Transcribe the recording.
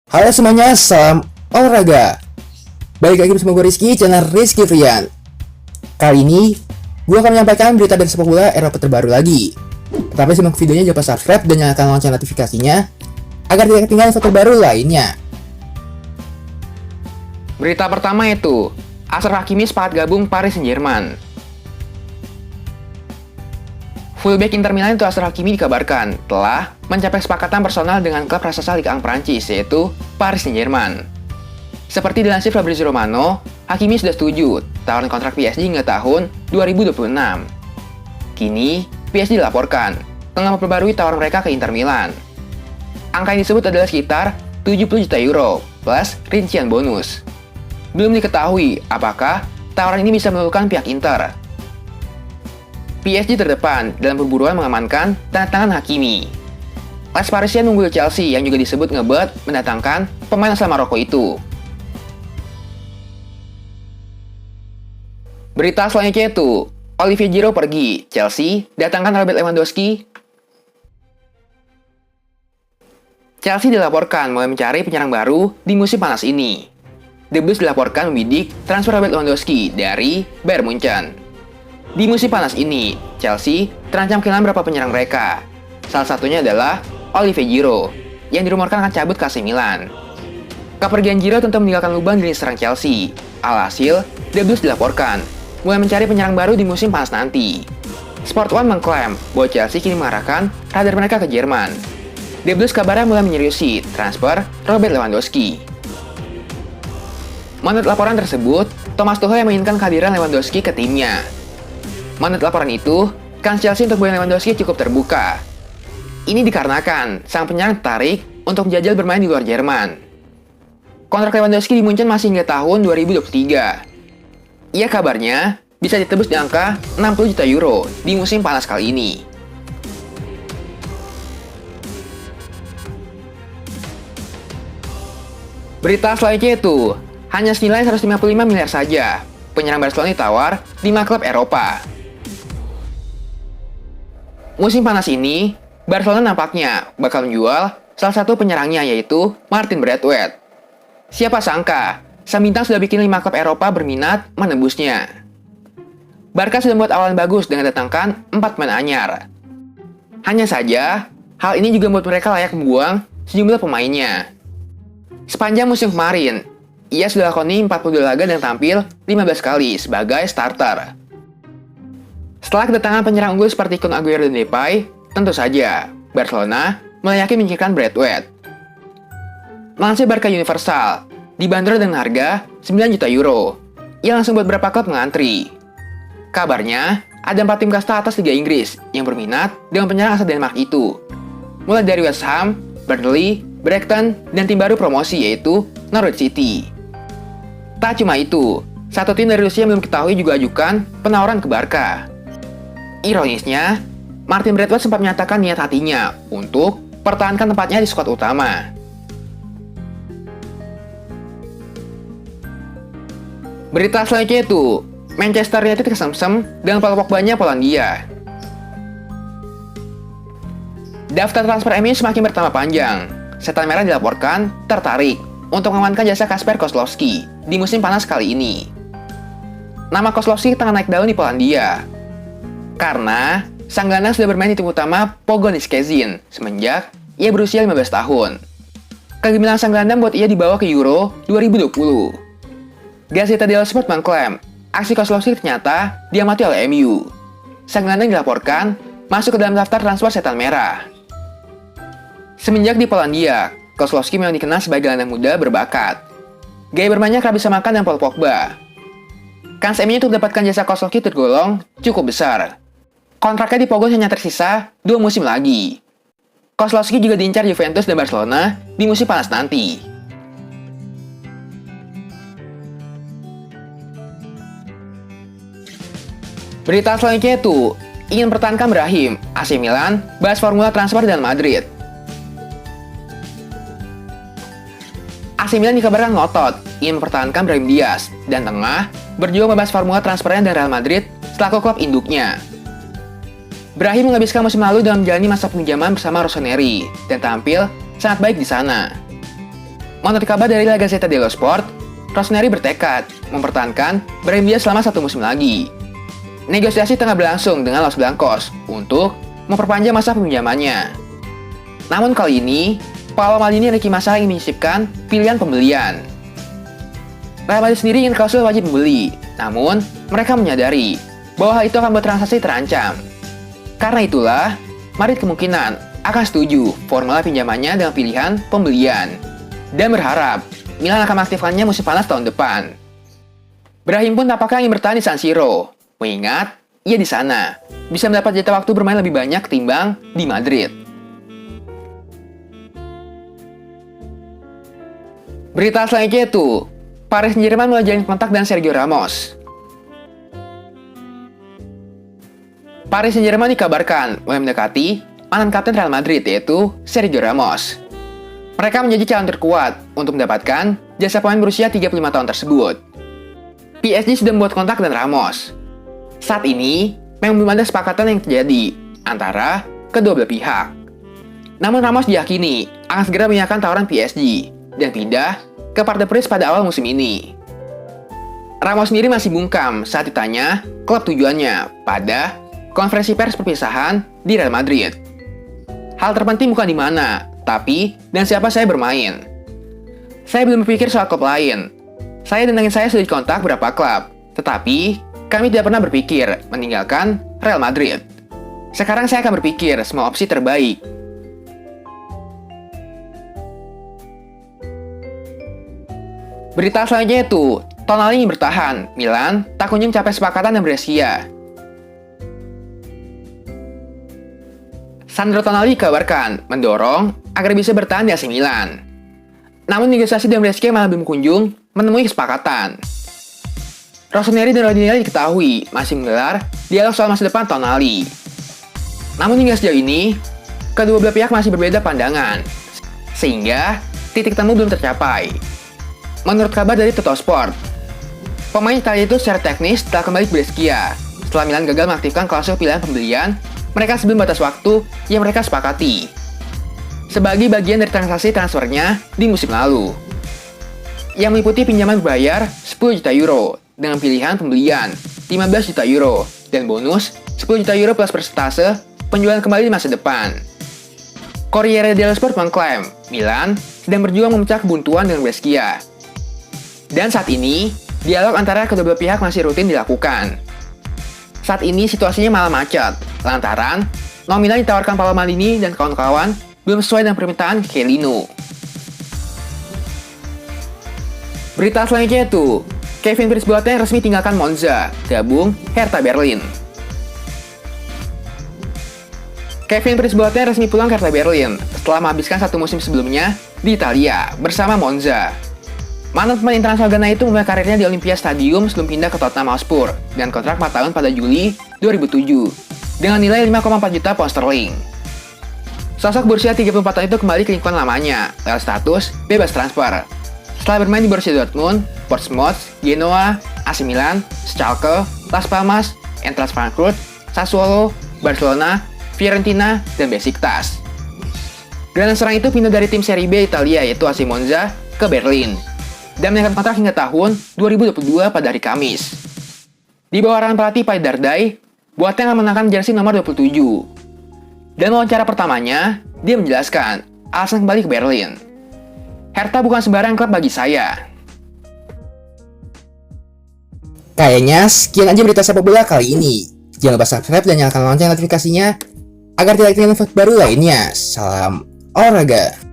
Halo semuanya, salam olahraga. Balik lagi bersama gue Rizky, channel Rizky Frian. Kali ini, gue akan menyampaikan berita dari sepak bola Eropa terbaru lagi. Tapi simak videonya, jangan lupa subscribe dan nyalakan lonceng notifikasinya agar tidak ketinggalan info terbaru lainnya. Berita pertama itu, Achraf Hakimi sepakat gabung Paris Saint-Germain. Fullback Inter Milan itu Achraf Hakimi dikabarkan telah mencapai kesepakatan personal dengan klub raksasa Liga 1 Prancis, yaitu Paris Saint-Germain. Seperti dilansir Fabrizio Romano, Hakimi sudah setuju tawaran kontrak PSG hingga tahun 2026. Kini, PSG dilaporkan tengah memperbarui tawaran mereka ke Inter Milan. Angka yang disebut adalah sekitar 70 juta euro plus rincian bonus. Belum diketahui apakah tawaran ini bisa meluluhkan pihak Inter. PSG terdepan dalam perburuan mengamankan tanda tangan Hakimi. Les Parisien unggul Chelsea yang juga disebut ngebet mendatangkan pemain asal Maroko itu. Berita selanjutnya itu, Olivier Giroud pergi, Chelsea datangkan Robert Lewandowski. Chelsea dilaporkan mulai mencari penyerang baru di musim panas ini. The Blues dilaporkan membidik transfer Robert Lewandowski dari Bayern Munchen. Di musim panas ini, Chelsea terancam kehilangan beberapa penyerang mereka. Salah satunya adalah Olivier Giroud, yang dirumorkan akan cabut ke AC Milan. Kepergian Giroud tentu meninggalkan lubang di lini serang Chelsea. Alhasil, The Blues dilaporkan mulai mencari penyerang baru di musim panas nanti. Sport One mengklaim bahwa Chelsea kini mengarahkan radar mereka ke Jerman. The Blues kabarnya mulai menyeriusi transfer Robert Lewandowski. Menurut laporan tersebut, Thomas Tuchel yang menginginkan kehadiran Lewandowski ke timnya. Menurut laporan itu, kans Chelsea untuk Boyan Lewandowski cukup terbuka. Ini dikarenakan sang penyerang tertarik untuk menjajal bermain di luar Jerman. Kontrak Lewandowski di Munchen masih hingga tahun 2023. Ia kabarnya bisa ditebus di angka 60 juta euro di musim panas kali ini. Berita selanjutnya itu, hanya senilai 155 miliar saja, penyerang Barcelona ditawar 5 klub Eropa. Musim panas ini, Barcelona nampaknya bakal menjual salah satu penyerangnya, yaitu Martin Braithwaite. Siapa sangka, sang bintang sudah bikin 5 klub Eropa berminat menembusnya. Barca sudah membuat awalan bagus dengan datangkan 4 pemain anyar. Hanya saja, hal ini juga membuat mereka layak membuang sejumlah pemainnya. Sepanjang musim kemarin, ia sudah lakoni 42 laga dan tampil 15 kali sebagai starter. Setelah kedatangan penyerang unggul seperti Kun Aguero dan Depay, tentu saja Barcelona mulai yakin menyingkirkan Braithwaite. Lansir Barca Universal, dibanderol dengan harga 9 juta euro. Ia langsung buat beberapa klub mengantri. Kabarnya, ada 4 tim kasta atas Liga Inggris yang berminat dengan penyerang asal Denmark itu. Mulai dari West Ham, Burnley, Brighton, dan tim baru promosi yaitu Norwich City. Tak cuma itu, satu tim dari Rusia yang belum diketahui juga ajukan penawaran ke Barca. Ironisnya, Martin Braithwaite sempat menyatakan niat hatinya untuk pertahankan tempatnya di skuad utama. Berita selanjutnya itu, Manchester United kesemsem dengan Paul Pogba-nya Polandia. Daftar transfer MU semakin bertambah panjang. Setan Merah dilaporkan tertarik untuk mengamankan jasa Kasper Kozlowski di musim panas kali ini. Nama Kozlowski tengah naik daun di Polandia karena sang gelandang sudah bermain di tim utama Pogoń Szczecin semenjak ia berusia 15 tahun. Kegemilangan sang gelandang buat ia dibawa ke Euro 2020. Gazeta dello Sport mengklaim aksi Kozlowski ternyata diamati oleh MU. Sang gelandang dilaporkan masuk ke dalam daftar transfer Setan Merah. Semenjak di Polandia, Kozlowski memang dikenal sebagai gelandang muda berbakat. Gaya bermainnya kerap disamakan dengan Paul Pogba. Kans MU untuk mendapatkan jasa Kozlowski tergolong cukup besar. Kontraknya di Pogoń hanya tersisa 2 musim lagi. Kozlowski juga diincar Juventus dan Barcelona di musim panas nanti. Berita selanjutnya itu, ingin pertahankan Brahim, AC Milan bahas formula transfer dengan Madrid. AC Milan dikabarkan ngotot ingin mempertahankan Brahim Diaz dan tengah berjuang membahas formula transfernya dari Real Madrid selaku klub induknya. Brahim menghabiskan musim lalu dalam menjalani masa peminjaman bersama Rossoneri dan tampil sangat baik di sana. Menurut kabar dari La Gazzetta dello Sport, Rossoneri bertekad mempertahankan Brahim Diaz selama 1 musim lagi. Negosiasi tengah berlangsung dengan Los Blancos untuk memperpanjang masa pinjamannya. Namun kali ini, Paolo Maldini dan Ricky Massala ingin menyisipkan pilihan pembelian. Real Madrid sendiri ingin klausul wajib membeli, namun mereka menyadari bahwa hal itu akan membuat transaksi terancam. Karena itulah, Madrid kemungkinan akan setuju formula pinjamannya dengan pilihan pembelian dan berharap Milan akan mengaktifkannya musim panas tahun depan. Brahim pun tampaknya ingin bertahan di San Siro, mengingat ia di sana bisa mendapat jatah waktu bermain lebih banyak ketimbang di Madrid. Berita selanjutnya itu, Paris Saint-Germain mulai jalin kontak dengan Sergio Ramos. Paris Saint-Germain dikabarkan mulai mendekati mantan kapten Real Madrid yaitu Sergio Ramos. Mereka menjadi calon terkuat untuk mendapatkan jasa pemain berusia 35 tahun tersebut. PSG sudah membuat kontak dengan Ramos. Saat ini, memang belum ada kesepakatan yang terjadi antara kedua belah pihak. Namun Ramos diyakini akan segera menyiapkan tawaran PSG dan pindah ke Parc des Princes pada awal musim ini. Ramos sendiri masih bungkam saat ditanya klub tujuannya pada konferensi pers perpisahan di Real Madrid. Hal terpenting bukan di mana, tapi dan siapa saya bermain. Saya belum berpikir soal klub lain. Saya dan saya sudah dikontak beberapa klub, tetapi kami tidak pernah berpikir meninggalkan Real Madrid. Sekarang saya akan berpikir semua opsi terbaik. Berita selanjutnya itu, Tonali ingin bertahan, Milan tak kunjung capai kesepakatan dengan Brescia. Sandro Tonali dikabarkan mendorong agar bisa bertahan di AC Milan. Namun negosiasi dengan Brescia malah belum kunjung menemui kesepakatan. Rossoneri dan Ranieri diketahui masih menggelar dialog soal masa depan Tonali. Namun hingga sejauh ini, kedua belah pihak masih berbeda pandangan, sehingga titik temu belum tercapai. Menurut kabar dari Tuttosport, pemain Italia itu secara teknis telah kembali ke Brescia setelah Milan gagal mengaktifkan klausul pilihan pembelian mereka sebelum batas waktu yang mereka sepakati sebagai bagian dari transaksi transfernya di musim lalu, yang meliputi pinjaman berbayar 10 juta euro dengan pilihan pembelian 15 juta euro dan bonus 10 juta euro plus persentase penjualan kembali di masa depan. Corriere dello Sport mengklaim Milan sedang berjuang memecah kebuntuan dengan Brescia. Dan saat ini, dialog antara kedua belah pihak masih rutin dilakukan. Saat ini situasinya malah macet, lantaran nominal ditawarkan Paolo Maldini dan kawan-kawan belum sesuai dengan permintaan Chiellini. Berita selanjutnya itu, Kevin Prince Boateng resmi tinggalkan Monza, gabung Hertha Berlin. Kevin Prince Boateng resmi pulang ke Hertha Berlin setelah menghabiskan 1 musim sebelumnya di Italia bersama Monza. Mantan pemain internasional Ghana itu memulai karirnya di Olympia Stadium sebelum pindah ke Tottenham Hotspur dengan kontrak 4 tahun pada Juli 2007 dengan nilai 5,4 juta pound sterling. Sosok berusia 34 tahun itu kembali ke lingkungan lamanya lewat status bebas transfer. Setelah bermain di Borussia Dortmund, Portsmouth, Genoa, AC Milan, Schalke, Las Palmas, Eintracht Frankfurt, Sassuolo, Barcelona, Fiorentina, dan Besiktas. Gelandang serang itu pindah dari tim Serie B Italia yaitu AC Monza ke Berlin dan meningkat kontrak hingga tahun 2022 pada hari Kamis. Di bawah arahan pelatih Pai Dardai, Boateng akan mengenakan jersey nomor 27. Dan wawancara pertamanya, dia menjelaskan alasan kembali ke Berlin. Hertha bukan sembarang klub bagi saya. Kayaknya sekian aja berita sepak bola kali ini. Jangan lupa subscribe dan nyalakan lonceng notifikasinya agar tidak ketinggalan info baru lainnya. Salam olahraga.